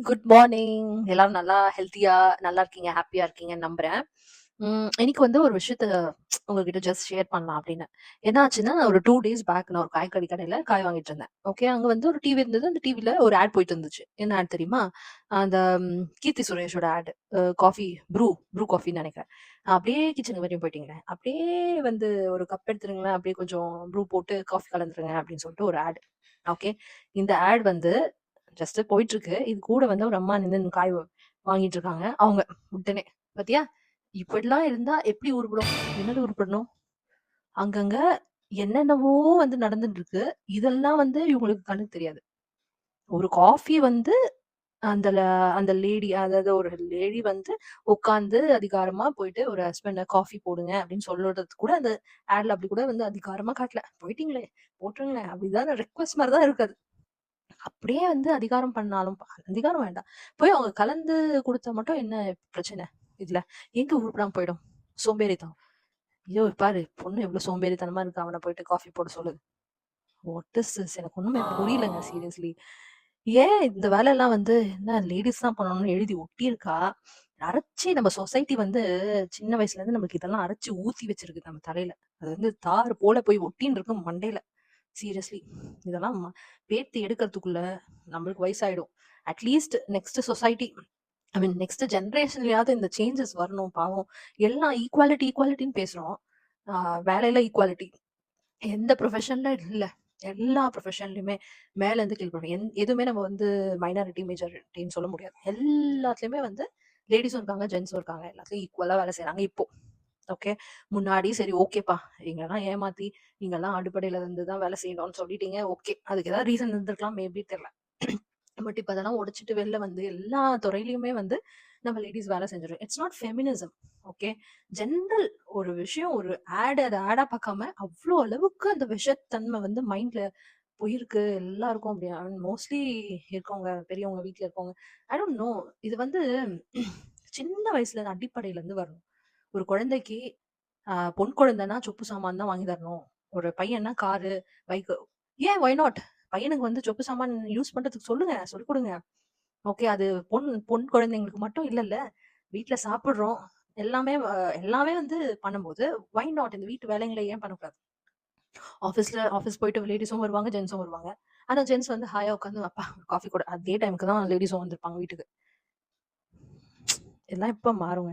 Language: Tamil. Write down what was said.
Good morning. எல்லாரும் நல்லா ஹெல்த்தியா நல்லா இருக்கீங்க, ஹாப்பியா இருக்கீங்கன்னு நம்புறேன். இன்னைக்கு வந்து ஒரு விஷயத்த உங்ககிட்ட ஜஸ்ட் ஷேர் பண்ணலாம் அப்படின்னு. என்ன ஆச்சுன்னா, நான் ஒரு 2 டேஸ் பேக் நான் ஒரு காய்கறி கடையில காய் வாங்கிட்டு இருந்தேன். ஓகே. அங்க வந்து ஒரு டிவி இருந்தது. அந்த டிவில ஒரு ஆட் போயிட்டு இருந்துச்சு. என்ன ஆட் தெரியுமா? அந்த கீர்த்தி சுரேஷோட ஆட். காஃபி ப்ரூ காஃபின்னு நெனைக்கிறேன். அப்படியே கிச்சன் வரையும் போயிட்டீங்களேன். அப்படியே வந்து ஒரு கப் எடுத்துருங்களேன். அப்படியே கொஞ்சம் ப்ரூ போட்டு காஃபி கலந்துருங்க அப்படின்னு சொல்லிட்டு ஒரு ஆட். ஓகே. இந்த ஆட் வந்து ஜஸ்ட் போயிட்டுருக்கு. இது கூட வந்து ஒரு அம்மா நின்னு காய் வாங்கிட்டு இருக்காங்க. அவங்க உடனே பாத்தியா? இப்படிலாம் இருந்தா எப்படி உருப்படும்? என்னது உருப்படணும்? அங்கங்க என்னென்னவோ வந்து நடந்துட்டு இருக்கு. இதெல்லாம் வந்து இவங்களுக்கு கண்ணுக்கு தெரியாது. ஒரு காஃபி வந்து அந்த அந்த லேடி அதாவது ஒரு லேடி வந்து உட்கார்ந்து அதிகாரமா போயிட்டு ஒரு ஹஸ்பண்ட காஃபி போடுங்க அப்படின்னு சொல்றது கூட அந்த ஆட்ல அப்படி கூட வந்து அதிகாரமா காட்டல. போயிட்டீங்களே, போட்டுருங்களேன் அப்படிதான் ரிக்வெஸ்ட் மாரி தான் இருக்கு அது. அப்படியே வந்து அதிகாரம் பண்ணாலும் அதிகாரம் வேண்டாம். போய் அவங்க கலந்து குடுத்தா மட்டும் என்ன பிரச்சனை இதுல? எங்க உருப்படாம போயிடும்? சோம்பேறித்தனம். ஐயோ! பாரு பொண்ணு எவ்ளோ சோம்பேறித்தனமா இருக்கா. அவன போயிட்டு காஃபி போட சொல்லுது. What is this? எனக்கு ஒண்ணுமே புரியலங்க சீரியஸ்லி. ஏன் இந்த வேலைலாம் வந்து என்ன லேடீஸ் தான் பண்ணணும்னு எழுதி ஒட்டியிருக்கா? அரைச்சு நம்ம சொசைட்டி வந்து சின்ன வயசுல இருந்து நமக்கு இதெல்லாம் அரைச்சு ஊத்தி வச்சிருக்கு நம்ம தலையில. அது வந்து தார் போல போய் ஒட்டின்னு இருக்கு மண்டையில. சீரியஸ்லி. இதெல்லாம் பேத்தி எடுக்கிறதுக்குள்ள நம்மளுக்கு வயசாயிடும். At least next society I mean next ஜெனரேஷன்லயாவது இந்த சேஞ்சஸ் வரணும் பாவம். எல்லாம் ஈக்குவாலிட்டின்னு பேசுறோம். வேலையில ஈக்குவாலிட்டி. எந்த ப்ரொஃபஷன்ல இல்ல. எல்லா ப்ரொஃபஷன்லயுமே மேல இருந்து கீழ் வரைக்கும் எதுவுமே நம்ம வந்து மைனாரிட்டி, மெஜாரிட்டின்னு சொல்ல முடியாது. எல்லாத்துலயுமே வந்து லேடீஸும் இருக்காங்க, ஜென்ஸும் இருக்காங்க. எல்லாத்துலயும் ஈக்குவலா வேலை செய்றாங்க இப்போ. ஓகே. முன்னாடி சரி ஓகேப்பா. எங்களலாம் ஏமாத்தி, நீங்கலாம் அடிப்படையில இருந்து தான் வேலை செய்யணும்னு சொல்லிட்டீங்க. ஓகே. அதுக்கு ஏதாவது ரீசன் இருந்திருக்கலாம். மேபி தெரியல. பட் இப்ப அதெல்லாம் உடைச்சுட்டு வெளில வந்து எல்லா துறையிலயுமே வந்து நம்ம லேடீஸ் வேலை செஞ்சிடும். It's not feminism. Okay. General ஒரு விஷயம் ஒரு அத ஆடா பார்க்காம அவ்வளோ அளவுக்கு அந்த விஷத்தன்மை வந்து மைண்ட்ல போயிருக்கு எல்லாருக்கும் அப்படி மோஸ்ட்லி இருக்கவங்க பெரியவங்க வீட்ல இருக்கவங்க ஐ டோன்ட் நோ. இது வந்து சின்ன வயசுல அடிப்படையில இருந்து வரணும். ஒரு குழந்தைக்கு பொன் குழந்தைன்னா சொப்பு சாமான் தான் வாங்கி தரணும். ஒரு பையன்னா காரு, பைக்கு. ஏன் ஒய் நாட்? பையனுக்கு வந்து சொப்பு சாமான் யூஸ் பண்றதுக்கு சொல்லுங்க. சொல்லிக் குடுங்க. ஓகே. அது பொன் பொன் குழந்தைங்களுக்கு மட்டும் இல்லல்ல. வீட்ல சாப்பிடுறோம். எல்லாமே வந்து பண்ணும்போது, ஒய் நாட் இந்த வீட்டு வேலைங்கள ஏன் பண்ணக்கூடாது? ஆஃபீஸ் போயிட்டு லேடீஸும் வருவாங்க, ஜென்ஸும் வருவாங்க. ஆனா ஜென்ஸ் வந்து ஹாயா உட்காந்து, "அப்பா காஃபி கூட" அதே டைம்க்கு தான் லேடீஸும் வந்திருப்பாங்க வீட்டுக்கு. எல்லாம் எப்ப மாறுங்க?